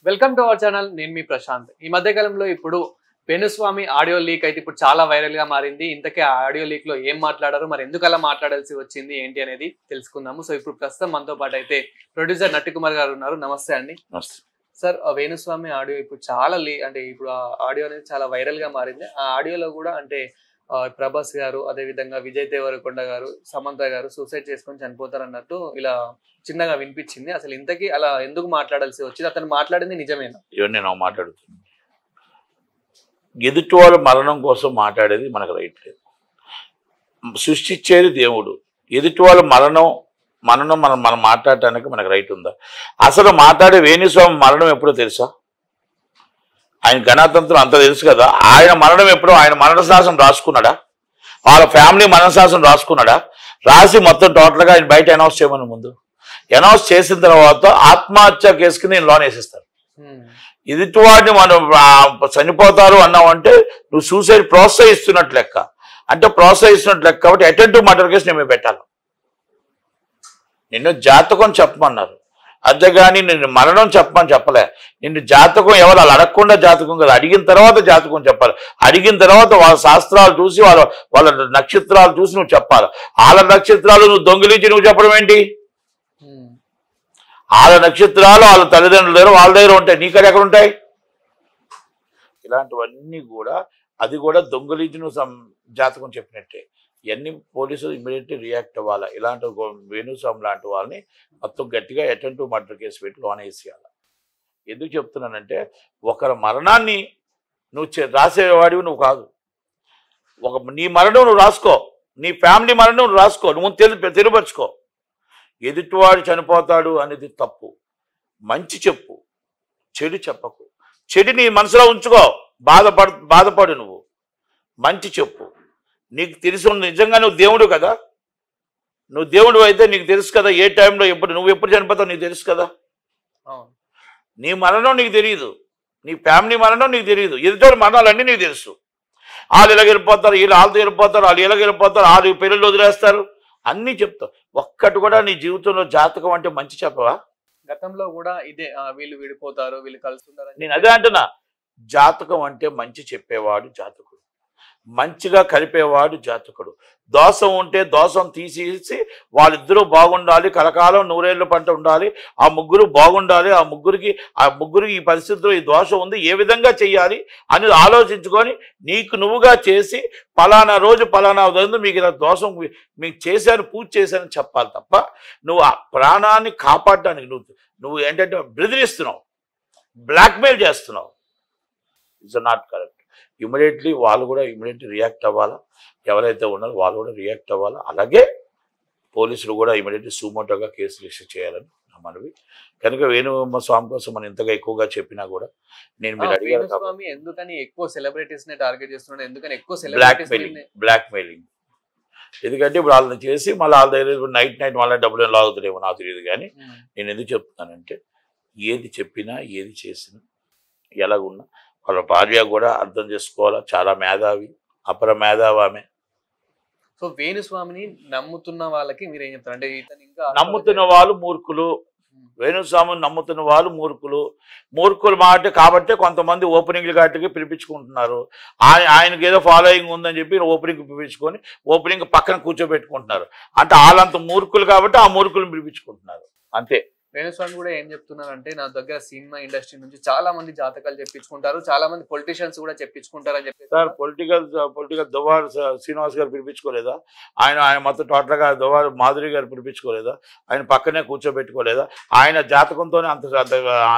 Welcome to our channel. నేను మీ ప్రశాంత్. ఈ మధ్య కాలంలో ఇప్పుడు వేణుస్వామి ఆడియో లీక్ అయితే ఇప్పుడు చాలా వైరల్ గా మారింది. ఇంతకీ ఆ ఆడియో లీక్ లో ఏం మాట్లాడారు, మరి ఎందుకు అలా మాట్లాడాల్సి వచ్చింది ఏంటి అనేది తెలుసుకుందాము. సో ఇప్పుడు ప్రస్తుతం మనతో పాటు అయితే ప్రొడ్యూసర్ నట్టికుమార్ గారు ఉన్నారు. నమస్తే అండి. సార్, వేణుస్వామి ఆడియో ఇప్పుడు చాలా అంటే ఇప్పుడు ఆ ఆడియో అనేది చాలా వైరల్ గా మారింది. ఆ ఆడియోలో కూడా అంటే ప్రభాస్ గారు, అదే విధంగా విజయ్ దేవరకొండ గారు, సమంత గారు సూసైడ్ చేసుకొని చనిపోతారు అన్నట్టు ఇలా చిన్నగా వినిపించింది. అసలు ఇంతకీ అలా ఎందుకు మాట్లాడాల్సి వచ్చింది? అతను మాట్లాడింది నిజమేనా? ఇవన్నీ నేను మాట్లాడుతున్నాను. ఎదుటి వాళ్ళ మరణం కోసం మాట్లాడేది మనకు రైట్ లేదు. సృష్టించేది దేవుడు. ఎదుటి వాళ్ళ మరణం మనం మాట్లాడటానికి మనకు రైట్ ఉందా? అసలు మాట్లాడే వేణుస్వామి మరణం ఎప్పుడో తెలుసా? ఆయన గణతంత్రం అంత తెలుసు కదా. ఆయన మరణం ఎప్పుడో ఆయన మరణ శాసనం రాసుకున్నాడా? వాళ్ళ ఫ్యామిలీ మరణ శాసనం రాసుకున్నాడా? రాసి మొత్తం టోటల్గా ఆయన బయట అనౌన్స్ చేయమని ముందు అనౌన్స్ చేసిన తర్వాత ఆత్మహత్య కేసుకి నేను లోన్ వేసిస్తాను. ఎదుటి వాడిని మనం చనిపోతారు అన్నావంటే నువ్వు సూసైడ్ ప్రోత్సహిస్తున్నట్లు లెక్క. అంటే ప్రోత్సహిస్తున్నట్లు లెక్క. కాబట్టి అటెంటివ్ మర్డర్ కేసు నేను పెట్టాలి. నిన్ను జాతకం చెప్పమన్నారు, అంతేగాని నిన్ను మరణం చెప్పమని చెప్పలే. నిన్ను జాతకం ఎవరు అలా అడగకుండా జాతకం కదా, అడిగిన తర్వాత జాతకం చెప్పాలి. అడిగిన తర్వాత వాళ్ళ శాస్త్రాలు చూసి వాళ్ళ నక్షత్రాలు చూసి నువ్వు చెప్పాలి. వాళ్ళ నక్షత్రాలు నువ్వు దొంగిలించి నువ్వు చెప్పడం ఏంటి? వాళ్ళ నక్షత్రాలు వాళ్ళ తల్లిదండ్రుల దగ్గర వాళ్ళ దగ్గర ఉంటాయి, నీకడ ఎక్కడ ఉంటాయి? ఇలాంటివన్నీ కూడా అది కూడా దొంగిలించి నువ్వు జాతకం చెప్పినట్టే. ఇవన్నీ పోలీసులు ఇమీడియట్లీ రియాక్ట్ అవ్వాలి. ఇలాంటి వేణుస్వామి లాంటి వాళ్ళని మొత్తం గట్టిగా అటెంటివ్ మర్డర్ కేసు పెట్టి లోన్ వేసేయాలి. ఎందుకు చెప్తున్నానంటే ఒకరి మరణాన్ని నువ్వు రాసేవాడివి నువ్వు కాదు. నీ మరణం నువ్వు రాసుకో, నీ ఫ్యామిలీ మరణం నువ్వు రాసుకో, నువ్వు తెలియపరుచుకో. ఎదుటివాడు చనిపోతాడు అనేది తప్పు. మంచి చెప్పు, చెడు చెప్పకు. చెడు నీ మనసులో ఉంచుకో, బాధపడు. నువ్వు మంచి చెప్పు. నీకు తెలుసు నిజంగా నువ్వు దేవుడు కదా. నువ్వు దేవుడు అయితే నీకు తెలుసు కదా ఏ టైంలో నువ్వు ఎప్పుడు చనిపోతావు నీకు తెలుసు కదా. నీ మరణం నీకు తెలియదు, నీ ఫ్యామిలీ మరణం నీకు తెలియదు. ఎదుటి మరణాలన్నీ నీకు తెలుసు. వాళ్ళు ఇలాగ వెళ్ళిపోతారు, వాళ్ళతో వెళ్ళిపోతారు, వాళ్ళు ఇలాగ వెళ్ళిపోతారు, వాళ్ళు పెళ్ళిళ్ళు వదిలేస్తారు, అన్నీ చెప్తావు. ఒక్కటి కూడా నీ జీవితంలో జాతకం అంటే మంచి చెప్పవా? గతంలో కూడా ఇదే వీళ్ళు విడిపోతారు, వీళ్ళు కలుసుకుంటారు. నేను అదే అంటున్నా, జాతకం అంటే మంచి చెప్పేవాడు జాతకుడు, మంచిగా కలిపేవాడు జాతకుడు. దోషం ఉంటే దోషం తీసేసి వాళ్ళిద్దరూ బాగుండాలి, కలకాలం నూరేళ్ల పంట ఉండాలి, ఆ ముగ్గురు బాగుండాలి, ఆ ముగ్గురికి ఈ పరిస్థితిలో ఈ దోషం ఉంది, ఏ విధంగా చెయ్యాలి అని ఆలోచించుకొని నీకు నువ్వుగా చేసి పలానా రోజు పలానా మీకు ఇలా దోషం మీకు చేశాను, పూజ చేశాను చెప్పాలి తప్ప నువ్వు ఆ ప్రాణాన్ని కాపాడడానికి నువ్వు ఏంటంటే బెదిరిస్తున్నావు, బ్లాక్మెయిల్ చేస్తున్నావు. It's not correct. ఇమీడియట్లీ వాళ్ళు కూడా ఇమీడియట్లీ రియాక్ట్ అవ్వాలా. ఎవరైతే ఉన్నారో వాళ్ళు కూడా రియాక్ట్ అవ్వాలా. అలాగే పోలీసులు కూడా ఇమీడియట్లీ సుమోటోగా కేసు రిజిస్టర్ చేయాలని నా మనవి. కనుక వేణుస్వామి కోసం మనం ఇంతగా ఎక్కువగా చెప్పినా కూడా నేను మీరు అడిగారు ఎందుకని ఎక్కువ సెలబ్రిటీస్ ని టార్గెట్ చేస్తున్నాడు, ఎందుకని ఎక్కువ బ్లాక్మెయిలింగ్. ఎందుకంటే ఇప్పుడు వాళ్ళని చేసి మళ్ళీ వాళ్ళ దగ్గర నైట్ మళ్ళీ డబ్బులు లాగుతారేమో నాకు తెలియదు. కానీ నేను ఎందుకు చెప్తున్నానంటే ఏది చెప్పినా ఏది చేసినా ఎలాగున్నా వాళ్ళ భార్య కూడా అర్థం చేసుకోవాలా. చాలా మేధావి, అపర మేధావి ఆమె. సో వేణుస్వామిని నమ్ముతున్న వాళ్ళకి మీరు ఏం చెప్తారు? అంటే ఇంకా నమ్ముతున్న వాళ్ళు మూర్ఖులు, వేణుస్వామిని నమ్ముతున్న వాళ్ళు మూర్ఖులు మాట కాబట్టి కొంతమంది ఓపెనింగ్లు గట్టికి పిలిపించుకుంటున్నారు. ఆయనకి ఏదో ఫాలోయింగ్ ఉందని చెప్పి ఓపెనింగ్ పిలిపించుకొని ఓపెనింగ్ పక్కన కూర్చోబెట్టుకుంటున్నారు. అంటే వాళ్ళంత మూర్ఖులు కాబట్టి ఆ మూర్ఖులను పిలిపించుకుంటున్నారు అంతే. వేణుస్వామి కూడా ఏం చెప్తున్నారంటే నా దగ్గర సినిమా ఇండస్ట్రీ నుంచి చాలా మంది జాతకాలు చెప్పించుకుంటారు, చాలా మంది పొలిటీషియన్స్ కూడా చెప్పించుకుంటారు అని చెప్పి. సార్ పొలిటికల్ దువ్వారు శ్రీనివాస్ గారు పిలిపించుకోలేదా? ఆయన మొత్తం టోటల్గా దువ్వారు మాధురి గారు పిలిపించుకోలేదా? ఆయన పక్కనే కూర్చోబెట్టుకోలేదా? ఆయన జాతకంతోనే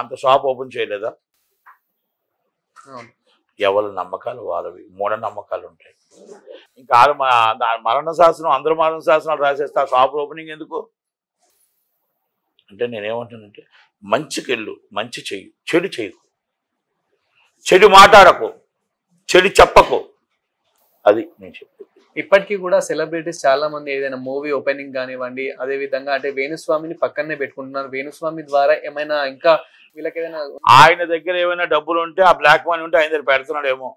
అంత షాప్ ఓపెన్ చేయలేదా? ఎవరి నమ్మకాలు వాళ్ళవి, మూఢనమ్మకాలు ఉంటాయి. ఇంకా మరణ శాసనం అందరూ మరణ శాసనాలు రాసేస్తే ఆ షాప్ ఓపెనింగ్ ఎందుకు? అంటే నేనేమంటానంటే మంచికెళ్ళు, మంచి చెయ్యి, చెడు చేయకు, చెడు మాట్లాడకు, చెడు చెప్పకు. అది నేను చెప్తాను. ఇప్పటికీ కూడా సెలబ్రిటీస్ చాలా మంది ఏదైనా మూవీ ఓపెనింగ్ కానివ్వండి, అదే విధంగా అంటే వేణుస్వామిని పక్కనే పెట్టుకుంటున్నారు. వేణుస్వామి ద్వారా ఏమైనా ఇంకా వీళ్ళకి ఏదైనా ఆయన దగ్గర ఏమైనా డబ్బులు ఉంటే ఆ బ్లాక్ మనీ ఉంటే ఆయన దగ్గర పెడుతున్నాడేమో,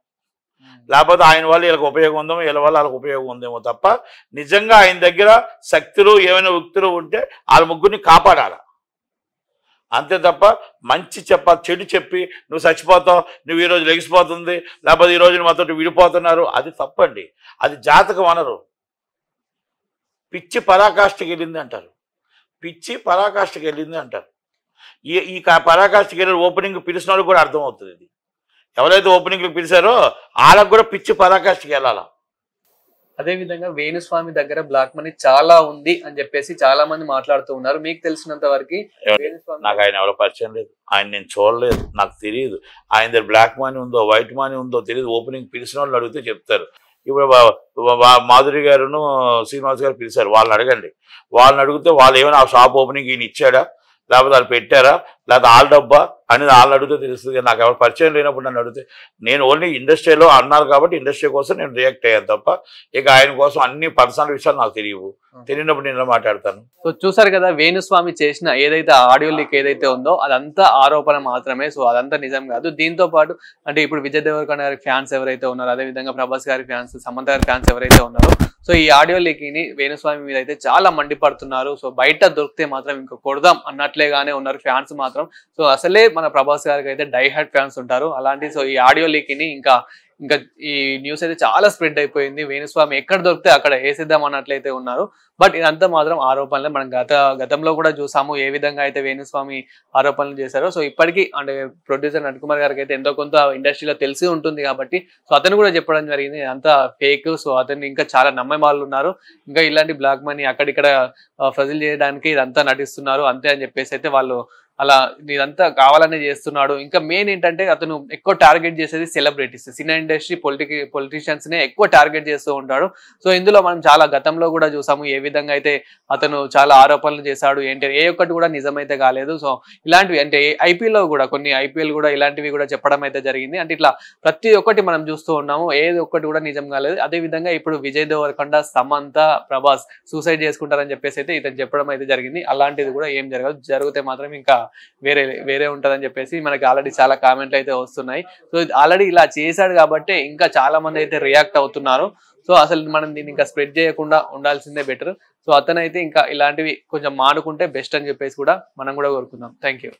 లేకపోతే ఆయన వల్ల వీళ్ళకి ఉపయోగం ఉందేమో, వీళ్ళ వల్ల వాళ్ళకి ఉపయోగం ఉందేమో తప్ప నిజంగా ఆయన దగ్గర శక్తులు ఏమైనా వ్యక్తులు ఉంటే వాళ్ళ ముగ్గురిని కాపాడాలి. అంతే తప్ప మంచి చెడు చెప్పి నువ్వు చచ్చిపోతావు, నువ్వు ఈరోజు లెగిసిపోతుంది, లేకపోతే ఈరోజు మాతో విడిపోతున్నారు, అది తప్పండి. అది జాతకం అనరు. పిచ్చి పరాకాష్ఠకి వెళ్ళింది అంటారు. పిచ్చి పరాకాష్ఠకి వెళ్ళింది అంటారు. ఈ పరాకాష్ఠకి వెళ్ళిన ఓపెనింగ్ పిలిచిన వాళ్ళకి కూడా అర్థమవుతుంది. ఇది ఎవరైతే ఓపెనింగ్లు పిలిచారో వాళ్ళకు కూడా పిచ్చి పరాకాష్ఠకి వెళ్ళాలా. అదే విధంగా వేణుస్వామి దగ్గర బ్లాక్ మనీ చాలా ఉంది అని చెప్పేసి చాలా మంది మాట్లాడుతూ ఉన్నారు. మీకు తెలిసినంత వరకు నాకు ఆయన ఎవరో పరిచయం లేదు, ఆయన నేను చూడలేదు, నాకు తెలియదు. ఆయన దగ్గర బ్లాక్ మనీ ఉందో వైట్ మనీ ఉందో తెలియదు. ఓపెనింగ్ పిలిచిన వాళ్ళు అడిగితే చెప్తారు. ఇప్పుడు మాధురి గారును శ్రీనివాస్ గారు పిలిచారు, వాళ్ళని అడగండి. వాళ్ళని అడిగితే వాళ్ళు ఏమైనా ఆ షాప్ ఓపెనింగ్ ఈయన ఇచ్చాడా, లేకపోతే వాళ్ళు పెట్టారా, లేకపోతే వాళ్ళ డబ్బా అనేది వాళ్ళని అడిగితే తెలుస్తుంది. నాకు ఎవరు పరిచయం లేనప్పుడు నన్ను అడిగితే, నేను ఓన్లీ ఇండస్ట్రీలో అన్నారు కాబట్టి ఇండస్ట్రీ కోసం నేను రియాక్ట్ అయ్యాను తప్ప ఇక ఆయన కోసం అన్ని పర్సనల్ విషయాలు నాకు తెలియవు. తెలియనప్పుడు నేను మాట్లాడతాను. సో చూసారు కదా, వేణుస్వామి చేసిన ఏదైతే ఆడియో లీక్ ఏదైతే ఉందో అదంతా ఆరోపణ మాత్రమే. సో అదంతా నిజం కాదు. దీంతో పాటు అంటే ఇప్పుడు విజయ్ దేవరకొండ గారి ఫ్యాన్స్ ఎవరైతే ఉన్నారో, అదే విధంగా ప్రభాస్ గారి ఫ్యాన్స్, సమంత గారి ఫ్యాన్స్ ఎవరైతే ఉన్నారో, సో ఈ ఆడియో లీక్ ని వేణుస్వామి మీద అయితే చాలా మండిపడుతున్నారు. సో బయట దొరికితే మాత్రం ఇంకా కొడదాం అన్నట్లేగానే ఉన్నారు ఫ్యాన్స్ మాత్రం. సో అసలే మన ప్రభాస్ గారికి అయితే డై హార్ట్ ఫ్యాన్స్ ఉంటారు. అలాంటి సో ఈ ఆడియో లీక్ ని ఇంకా ఈ న్యూస్ అయితే చాలా స్ప్రెడ్ అయిపోయింది. వేణుస్వామి ఎక్కడ దొరికితే అక్కడ వేసేద్దాం అన్నట్లయితే ఉన్నారు. బట్ ఇదంతా మాత్రం ఆరోపణలే. మనం గతంలో కూడా చూసాము ఏ విధంగా అయితే వేణుస్వామి ఆరోపణలు చేశారో. సో ఇప్పటికీ అంటే ప్రొడ్యూసర్ నటకుమార్ గారికి అయితే ఎంతో కొంత ఇండస్ట్రీలో తెలిసి ఉంటుంది కాబట్టి సో అతను కూడా చెప్పడం జరిగింది అంతా ఫేక్. సో అతన్ని ఇంకా చాలా నమ్మే వాళ్ళు ఉన్నారు, ఇంకా ఇలాంటి బ్లాక్ మనీ అక్కడిక్కడ ఫజిల్ చేయడానికి ఇదంతా నటిస్తున్నారు అంతే అని చెప్పేసి అయితే వాళ్ళు అలా ఇదంతా కావాలనే చేస్తున్నాడు. ఇంకా మెయిన్ ఏంటంటే అతను ఎక్కువ టార్గెట్ చేసేది సెలబ్రిటీస్, సినిమా ఇండస్ట్రీ, పొలిటీషియన్స్ నే ఎక్కువ టార్గెట్ చేస్తూ ఉంటాడు. సో ఇందులో మనం చాలా గతంలో కూడా చూసాము ఏ విధంగా అయితే అతను చాలా ఆరోపణలు చేశాడు. ఏంటి ఏ ఒక్కటి కూడా నిజమైతే కాలేదు. సో ఇలాంటివి అంటే ఐపీఎల్లో కూడా కొన్ని ఐపీఎల్ కూడా ఇలాంటివి కూడా చెప్పడం అయితే జరిగింది. అంటే ఇట్లా ప్రతి ఒక్కటి మనం చూస్తూ ఉన్నాము, ఏది ఒక్కటి కూడా నిజం కాలేదు. అదే విధంగా ఇప్పుడు విజయ్ దేవరకొండ, సమంత, ప్రభాస్ సూసైడ్ చేసుకుంటారని చెప్పేసి అయితే ఇతను చెప్పడం అయితే జరిగింది. అలాంటిది కూడా ఏం జరగదు. జరిగితే మాత్రం ఇంకా వేరే ఉంటదని చెప్పేసి మనకి ఆల్రెడీ చాలా కామెంట్లు అయితే వస్తున్నాయి. సో ఆల్రెడీ ఇలా చేశాడు కాబట్టి ఇంకా చాలా మంది అయితే రియాక్ట్ అవుతున్నారు. సో అసలు మనం దీన్ని ఇంకా స్ప్రెడ్ చేయకుండా ఉండాల్సిందే బెటర్. సో అతనైతే ఇంకా ఇలాంటివి కొంచెం మానుకుంటే బెస్ట్ అని చెప్పేసి కూడా మనం కూడా కోరుకుందాం. Thank you.